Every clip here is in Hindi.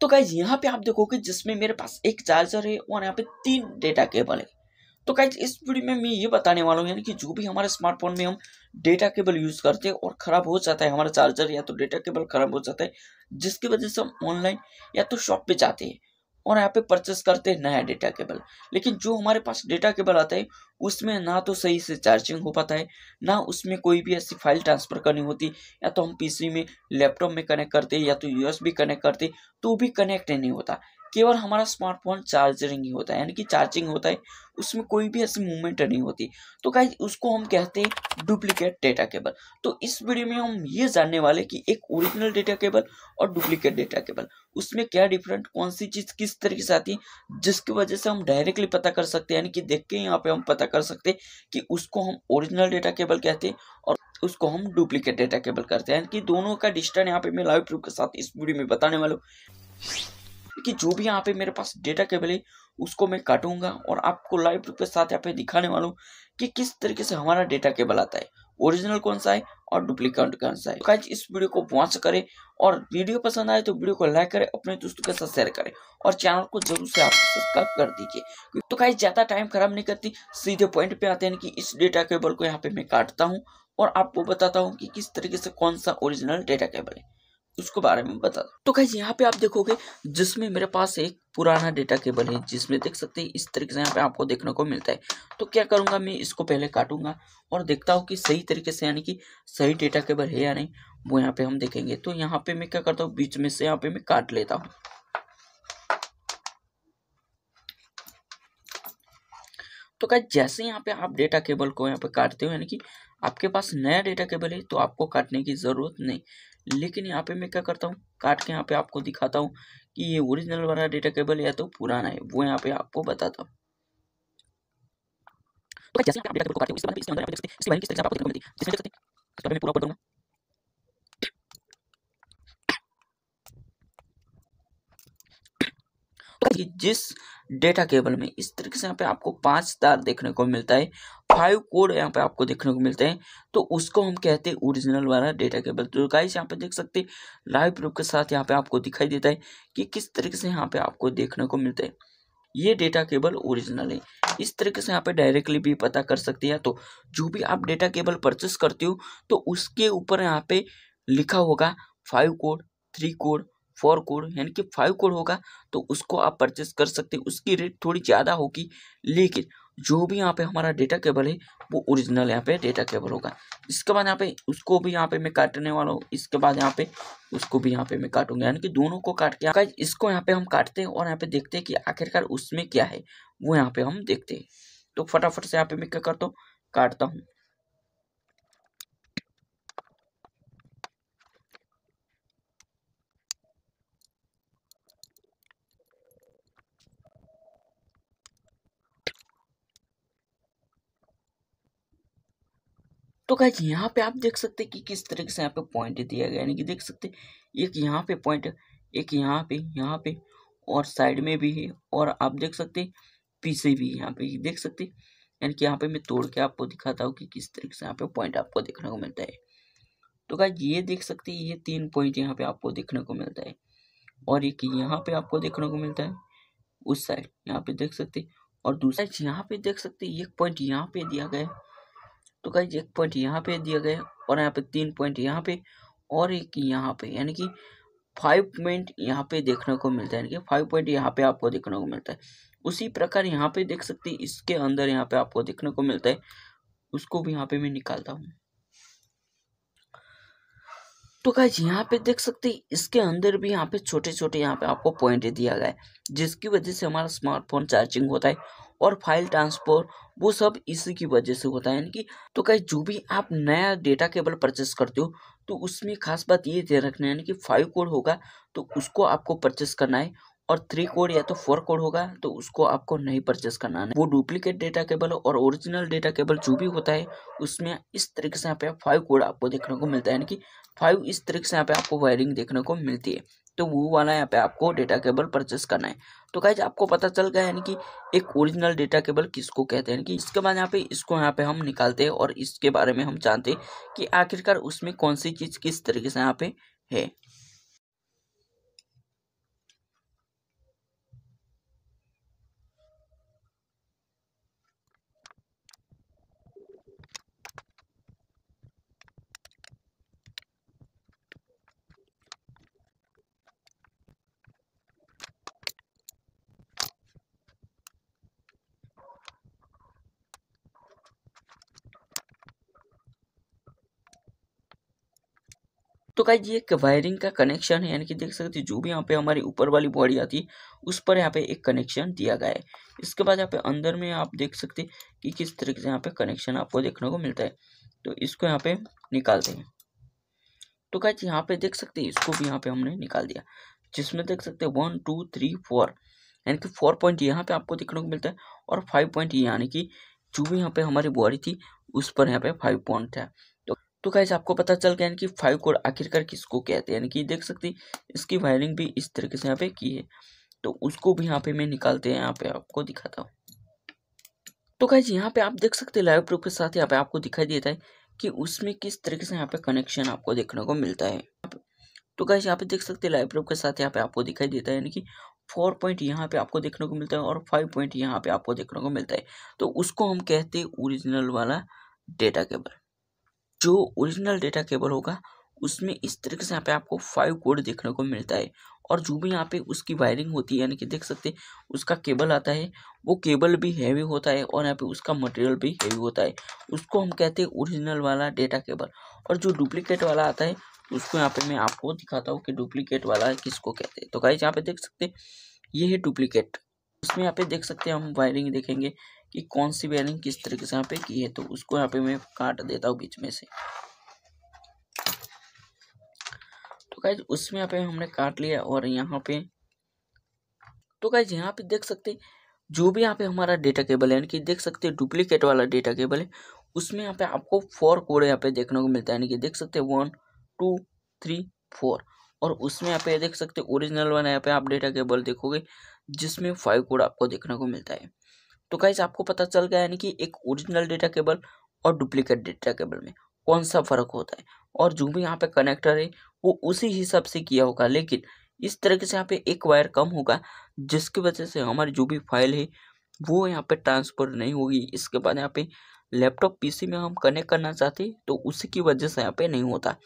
तो गाइज यहाँ पे आप देखोगे जिसमें मेरे पास एक चार्जर है और यहाँ पे 3 डेटा केबल है। तो गाइज इस वीडियो में मैं ये बताने वाला हूँ यानी कि जो भी हमारे स्मार्टफोन में हम डेटा केबल यूज करते हैं और खराब हो जाता है हमारा चार्जर या तो डेटा केबल खराब हो जाता है, जिसकी वजह से हम ऑनलाइन या तो शॉप पे जाते हैं और यहाँ पे परचेस करते हैं नया डेटा केबल। लेकिन जो हमारे पास डेटा केबल आता है उसमें ना तो सही से चार्जिंग हो पाता है, ना उसमें कोई भी ऐसी फाइल ट्रांसफर करनी होती, या तो हम पीसी में लैपटॉप में कनेक्ट करते या तो यूएसबी कनेक्ट करते तो भी कनेक्ट नहीं होता। केवल हमारा स्मार्टफोन चार्जिंग ही होता है यानी कि चार्जिंग होता है, उसमें कोई भी ऐसी मूवमेंट नहीं होती। तो गाइस उसको हम कहते हैं डुप्लीकेट डेटा केबल। तो इस वीडियो में हम ये जानने वाले कि एक ओरिजिनल डेटा केबल और डुप्लीकेट डेटा केबल उसमें क्या डिफरेंट, कौन सी चीज किस तरीके से आती है, जिसकी वजह से हम डायरेक्टली पता कर सकते हैं यानी कि देख के यहाँ पे हम पता कर सकते हैं कि उसको हम ओरिजिनल डेटा केबल कहते हैं और उसको हम डुप्लीकेट डेटा केबल करते हैं। कि दोनों का डिस्टेंस यहाँ पे मैं लाइव प्रूफ के साथ इस वीडियो में बताने वाला हूँ कि जो भी यहाँ पे मेरे पास डेटा केबल है उसको मैं काटूंगा और आपको लाइव प्रूफ के साथ यहाँ पे दिखाने वाला हूँ कि किस तरीके से हमारा डेटा केबल आता है, ओरिजिनल कौन सा है और डुप्लीकेट कौन सा है। तो गाइस इस वीडियो को वॉच करें और वीडियो पसंद आए तो वीडियो को लाइक करें, अपने दोस्तों के साथ शेयर करें और चैनल को जरूर से आप सब्सक्राइब कर दीजिए। तो गाइस ज्यादा टाइम खराब नहीं करती, सीधे पॉइंट पे आते हैं कि इस डेटा केबल को यहाँ पे मैं काटता हूँ और आपको बताता हूँ कि किस तरीके से कौन सा ओरिजिनल डेटा केबल है उसको बारे में बता दो। तो गाइस यहाँ पे आप देखोगे जिसमें मेरे पास एक पुराना डेटा केबल है जिसमें देख सकते हैं इस तरीके से यहाँ पे आपको देखने को मिलता है। तो क्या करूंगा, मैं इसको पहले काटूंगा और देखता हूँ कि सही तरीके से यानी कि सही डेटा केबल है या नहीं, वो यहाँ पे हम देखेंगे। तो यहाँ पे मैं क्या करता हूँ, बीच में से यहाँ पे मैं काट लेता हूँ। तो गाइस जैसे यहाँ पे आप डेटा केबल को यहाँ पे काटते हो यानी कि आपके पास नया डेटा केबल है तो आपको काटने की जरूरत नहीं, लेकिन यहाँ पे मैं क्या करता हूँ, काट के यहाँ पे आपको दिखाता हूँ कि ये ओरिजिनल वाला डेटा केबल है या तो पुराना है, वो यहाँ पे आपको बताता हूँ। तो जैसे आप डेटा केबल को काटते हो इसके बारे में इसके अंदर आप देख सकते हैं, इसके बारे में किस तरह से आपको देखने को मिलती है, जिसमें देख सकते हैं इस बारे में पूरा ऊपर दूंगा। तो जिस डेटा केबल में इस तरीके से यहाँ पे आपको 5 तार देखने को मिलता है, 5 कोड यहाँ पे आपको देखने को मिलते हैं, तो उसको हम कहते हैं ओरिजिनल वाला डेटा केबल। तो गाइस यहाँ पे देख सकते हैं लाइव प्रूफ के साथ यहाँ पे आपको दिखाई देता है कि किस तरीके से यहाँ पे आपको देखने को मिलता है ये डेटा केबल ओरिजिनल है। इस तरीके से यहाँ पे डायरेक्टली भी पता कर सकते हैं। तो जो भी आप डेटा केबल परचेस करते हो तो उसके ऊपर यहाँ पे लिखा होगा 5 कोड, 3 कोड, 4 कोड, यानी कि 5 कोड होगा तो उसको आप परचेस कर सकते हैं। उसकी रेट थोड़ी ज़्यादा होगी, लेकिन जो भी यहाँ पे हमारा डेटा केबल है वो ओरिजिनल यहाँ पे डेटा केबल होगा। इसके बाद यहाँ पे उसको भी यहाँ पे मैं काटने वाला हूँ, इसके बाद यहाँ पे उसको भी यहाँ पे मैं काटूंगा, यानी कि दोनों को काट के गाइस इसको यहाँ पे हम काटते हैं और यहाँ पे देखते हैं कि आखिरकार उसमें क्या है, वो यहाँ पे हम देखते हैं। तो फटाफट से यहाँ पे मैं क्या करता हूँ, काटता हूँ। तो गाइस यहाँ पे आप देख सकते हैं कि किस तरीके से यहाँ पे पॉइंट दिया गया, यानी कि देख सकते हैं एक यहाँ पे पॉइंट, एक यहाँ पे और साइड में भी है, और आप देख सकते हैं पीछे भी यहाँ पे देख सकते हैं। यानी कि यहाँ पे मैं तोड़ के आपको दिखाता हूँ कि किस तरीके से यहाँ पे पॉइंट आपको देखने को मिलता है। तो गाइस ये देख सकते हैं ये 3 पॉइंट यहाँ पे आपको देखने को मिलता है और एक यहाँ पे आपको देखने को मिलता है उस साइड, यहाँ पे देख सकते हैं। और दूसरा यहाँ पे देख सकते हैं एक पॉइंट यहाँ पे दिया गया है। तो गाइस एक पॉइंट यहाँ पे दिया गया है और यहाँ पे 3 पॉइंट यहाँ पे और एक यहाँ पे, यानी कि 5 पॉइंट यहाँ पे देखने को मिलता है, यानी कि 5 पॉइंट यहाँ पे आपको देखने को मिलता है। उसी प्रकार यहाँ पे देख सकते हैं इसके अंदर यहाँ पे आपको देखने को मिलता है, उसको भी यहाँ पे मैं निकालता हूँ। तो गाइस यहाँ पे देख सकते हैं इसके अंदर भी यहाँ पे छोटे छोटे यहाँ पे आपको पॉइंट दिया गया है, जिसकी वजह से हमारा स्मार्टफोन चार्जिंग होता है और फाइल ट्रांसफर वो सब इसी की वजह से होता है। यानी कि तो गाइस जो भी आप नया डेटा केबल परचेस करते हो तो उसमें खास बात ये ध्यान रखना है, यानी कि 5 कोड होगा तो उसको आपको परचेस करना है और 3 कोड या तो 4 कोड होगा तो उसको आपको नहीं परचेस करना है। वो डुप्लीकेट डेटा केबल और ओरिजिनल डेटा केबल जो भी होता है उसमें इस तरीके से यहाँ पे 5 कोड आपको देखने को मिलता है, यानी कि 5 इस तरीके से यहाँ पे आपको वायरिंग देखने को मिलती है। तो वो वाला यहाँ पे आपको डेटा केबल परचेस करना है। तो गाइज आपको पता चल गया यानी कि एक ओरिजिनल डेटा केबल किसको कहते हैं। कि इसके बाद यहाँ पे इसको यहाँ पे हम निकालते हैं और इसके बारे में हम जानते हैं कि आखिरकार उसमें कौन सी चीज किस तरीके से यहाँ पे है। तो गाइस ये एक वायरिंग का कनेक्शन है, यानी कि देख सकते हैं जो भी यहाँ पे हमारी ऊपर वाली बॉडी आती है उस पर यहाँ पे एक कनेक्शन दिया गया है। इसके बाद यहाँ पे अंदर में आप देख सकते हैं कि किस तरीके से यहाँ पे कनेक्शन आपको देखने को मिलता है। तो इसको यहाँ पे निकालते हैं। तो गाइस यहाँ पे देख सकते हैं इसको भी यहाँ पे हमने निकाल दिया, जिसमें देख सकते हैं 1 2 3 4, यानी कि 4 पॉइंट यहाँ पे आपको देखने को मिलता है और 5 पॉइंट यानी कि जो भी यहाँ पे हमारी बॉडी थी उस पर यहाँ पे 5 पॉइंट है। तो गाइस आपको पता चल गया कि 5 कोड आखिरकार किसको कहते हैं, यानी कि देख सकते हैं इसकी वायरिंग भी इस तरीके से यहाँ पे की है। तो उसको भी यहाँ पे मैं निकालते हैं, यहाँ पे आपको दिखाता हूँ। तो गाइस यहाँ पे आप देख सकते हैं लाइव प्रूफ के साथ यहाँ पे आपको दिखाई देता है कि उसमें किस तरीके से यहाँ पे कनेक्शन आपको देखने को मिलता है। तो गाइस यहाँ पे देख सकते हैं लाइव प्रूफ के साथ यहाँ पे आपको दिखाई देता है, यानी कि 4 पॉइंट यहाँ पे आपको देखने को मिलता है और 5 पॉइंट यहाँ पे आपको देखने को मिलता है। तो उसको हम कहते हैं ओरिजिनल वाला डेटा केबल। जो ओरिजिनल डेटा केबल होगा उसमें इस तरीके से यहाँ पे आपको 5 कोड देखने को मिलता है और जो भी यहाँ पे उसकी वायरिंग होती है, यानी कि देख सकते हैं उसका केबल आता है, वो केबल भी हैवी होता है और यहाँ पे उसका मटेरियल भी हैवी होता है। उसको हम कहते हैं ओरिजिनल वाला डेटा केबल। और जो डुप्लीकेट वाला आता है उसको यहाँ पे मैं आपको दिखाता हूँ कि डुप्लीकेट वाला किसको कहते हैं। तो गाइस यहाँ पे देख सकते हैं ये है डुप्लीकेट। उसमें यहाँ पे देख सकते हैं हम वायरिंग देखेंगे कि कौन सी वायरिंग किस तरीके से यहाँ पे की है। तो उसको यहाँ पे मैं काट देता हूँ बीच में से। तो गाइस उसमें यहाँ पे हमने काट लिया और यहाँ पे तो गाइस यहाँ पे देख सकते हैं जो भी यहाँ पे हमारा डेटा केबल है, यानी कि देख सकते हैं डुप्लीकेट वाला डेटा केबल है, उसमें यहाँ पे आपको 4 कोड यहाँ पे देखने को मिलता है, यानी कि देख सकते हैं 1 2 3 4। और उसमें यहाँ पे देख सकते हैं ओरिजिनल वाला यहाँ पे आप डेटा केबल देखोगे जिसमें 5 कोड आपको देखने को मिलता है। तो गाइस आपको पता चल गया यानी कि एक ओरिजिनल डेटा केबल और डुप्लीकेट डेटा केबल में कौन सा फर्क होता है। और जो भी यहाँ पे कनेक्टर है वो उसी हिसाब से किया होगा, लेकिन इस तरीके से यहाँ पे एक वायर कम होगा जिसकी वजह से हमारी जो भी फाइल है वो यहाँ पे ट्रांसफर नहीं होगी। इसके बाद यहाँ पे लैपटॉप पीसी में हम कनेक्ट करना चाहते हैं तो उसी की वजह से यहाँ पे नहीं होता।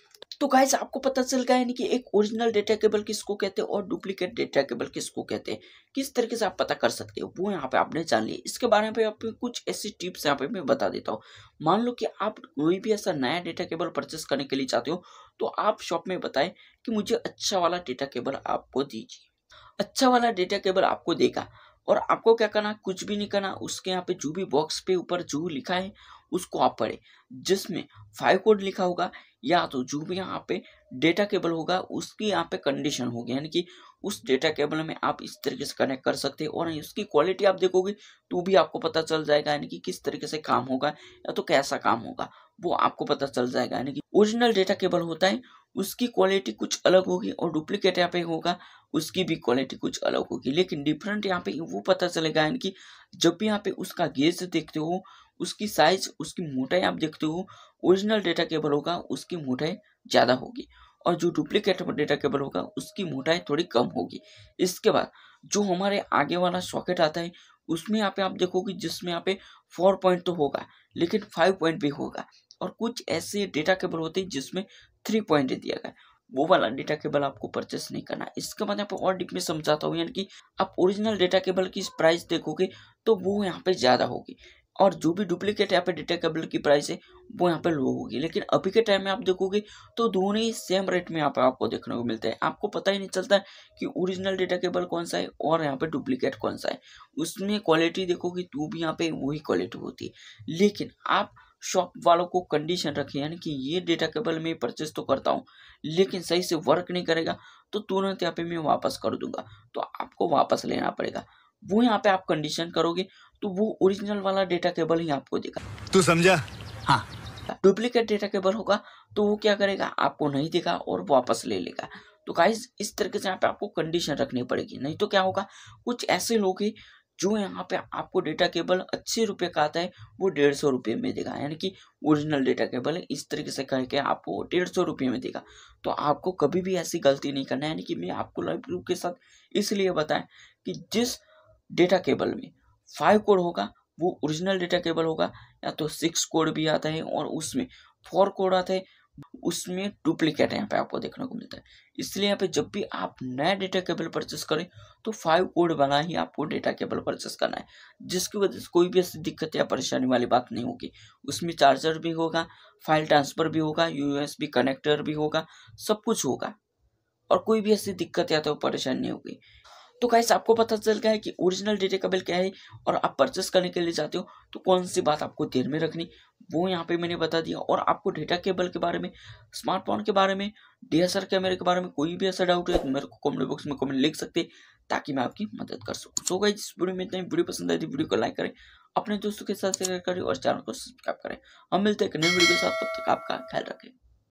तो गाइस आपको पता चल गया यानी कि एक ओरिजिनल डेटा केबल किसको कहते हैं और डुप्लीकेट डेटा केबल किसको कहते हैं, किस तरीके से आप पता कर सकते हो वो यहाँ पे आपने जान लिया। इसके बारे में आपको कुछ ऐसी टिप्स यहाँ पे मैं बता देता हूँ। मान लो कि आप कोई भी ऐसा नया डेटा केबल परचेस करने के लिए चाहते हो तो आप शॉप में बताएं कि मुझे अच्छा वाला डेटा केबल आपको दीजिए। अच्छा वाला डेटा केबल आपको देगा और आपको क्या करना, कुछ भी नहीं करना, उसके यहाँ पे जो भी बॉक्स पे ऊपर जो लिखा है उसको आप पढ़े, जिसमें 5 कोड लिखा होगा या तो जो भी यहाँ पे डेटा केबल होगा उसकी यहाँ पे कंडीशन होगी, यानी कि उस डेटा केबल में आप इस तरीके से कनेक्ट कर सकते हैं और उसकी क्वालिटी आप देखोगे तो भी आपको पता चल जाएगा यानी कि किस तरीके से काम होगा या तो कैसा काम होगा वो आपको पता चल जाएगा। यानी कि ओरिजिनल डेटा केबल होता है उसकी क्वालिटी कुछ अलग होगी और डुप्लीकेट यहाँ पे होगा उसकी भी क्वालिटी कुछ अलग होगी, लेकिन डिफरेंट यहाँ पे वो पता चलेगा यानी कि जब भी यहाँ पे उसका गेज देखते हो, उसकी साइज, उसकी मोटाई आप देखते हो, ओरिजिनल डेटा केबल होगा उसकी मोटाई ज़्यादा होगी और जो डुप्लीकेट डेटा केबल होगा उसकी मोटाई थोड़ी कम होगी। इसके बाद जो हमारे आगे वाला सॉकेट आता है उसमें यहाँ पे आप देखोगे जिसमें यहाँ पे 4 पॉइंट तो होगा लेकिन 5 पॉइंट भी होगा और कुछ ऐसे डेटा केबल होते हैं जिसमें 3 पॉइंट दिया गया, वो वाला डेटा केबल आपको परचेस नहीं करना। इसके बाद यहाँ पे और डीप में समझाता हूँ, यानी कि आप ओरिजिनल डेटा केबल की प्राइस देखोगे तो वो यहाँ पे ज़्यादा होगी और जो भी डुप्लीकेट यहाँ पे डेटा केबल की प्राइस है वो यहाँ पे लो होगी। लेकिन अभी के टाइम में आप देखोगे तो दोनों ही सेम रेट में यहाँ पे आपको देखने को मिलता है। आपको पता ही नहीं चलता कि ओरिजिनल डेटा केबल कौन सा है और यहाँ पे डुप्लीकेट कौन सा है। उसमें क्वालिटी देखोगे तो भी यहाँ पे वही क्वालिटी होती है, लेकिन आप शॉप वालों को कंडीशन रखें यानी कि ये डेटा केबल मैं परचेस तो करता हूँ लेकिन सही से वर्क नहीं करेगा तो तुरंत यहाँ पे मैं वापस कर दूंगा, तो आपको वापस लेना पड़ेगा। वो यहाँ पे आप कंडीशन करोगे तो वो ओरिजिनल वाला डेटा केबल ही आपको देगा। तू समझा? हाँ। डुप्लीकेट डेटा केबल होगा तो वो क्या करेगा, आपको नहीं देगा और वापस ले लेगा। तो गाइस इस तरीके से यहाँ पे आपको कंडीशन रखनी पड़ेगी, नहीं तो क्या होगा, कुछ ऐसे लोग हैं जो यहाँ पे आपको डेटा केबल 80 रुपये का आता है वो 150 रुपये में देगा, यानी कि ओरिजिनल डेटा केबल है इस तरीके से करके आपको 150 रुपये में देगा। तो आपको कभी भी ऐसी गलती नहीं करना है, यानी कि मैं आपको लाइव प्रूफ के साथ इसलिए बताएं कि जिस डेटा केबल में 5 कोड होगा वो ओरिजिनल डेटा केबल होगा, या तो 6 कोड भी आता है और उसमें 4 कोड आता है उसमें डुप्लीकेट यहाँ पे आपको देखने को मिलता है। इसलिए यहाँ पे जब भी आप नया डेटा केबल परचेस करें तो 5 कोड बना ही आपको डेटा केबल परचेस करना है, जिसकी वजह से कोई भी ऐसी दिक्कत या परेशानी वाली बात नहीं होगी। उसमें चार्जर भी होगा, फाइल ट्रांसफर भी होगा, USB कनेक्टर भी होगा, सब कुछ होगा और कोई भी ऐसी दिक्कत या तो परेशानी नहीं होगी। तो गाइस आपको पता चल गया है कि ओरिजिनल डेटा केबल क्या है और आप परचेस करने के लिए जाते हो तो कौन सी बात आपको ध्यान में रखनी, वो यहाँ पे मैंने बता दिया। और आपको डेटा केबल के बारे में, स्मार्टफोन के बारे में, DSLR कैमरे के बारे में कोई भी ऐसा डाउट है तो मेरे को कमेंट बॉक्स में कमेंट लिख सकते हैं ताकि मैं आपकी मदद कर सकूँ। सो गाइस इस वीडियो में इतना ही। वीडियो पसंद आई तो वीडियो को लाइक करें, अपने दोस्तों के साथ शेयर करें और चैनल को सब्सक्राइब करें। हम मिलते हैं एक नई वीडियो के साथ, तब तक आपका ख्याल रखें।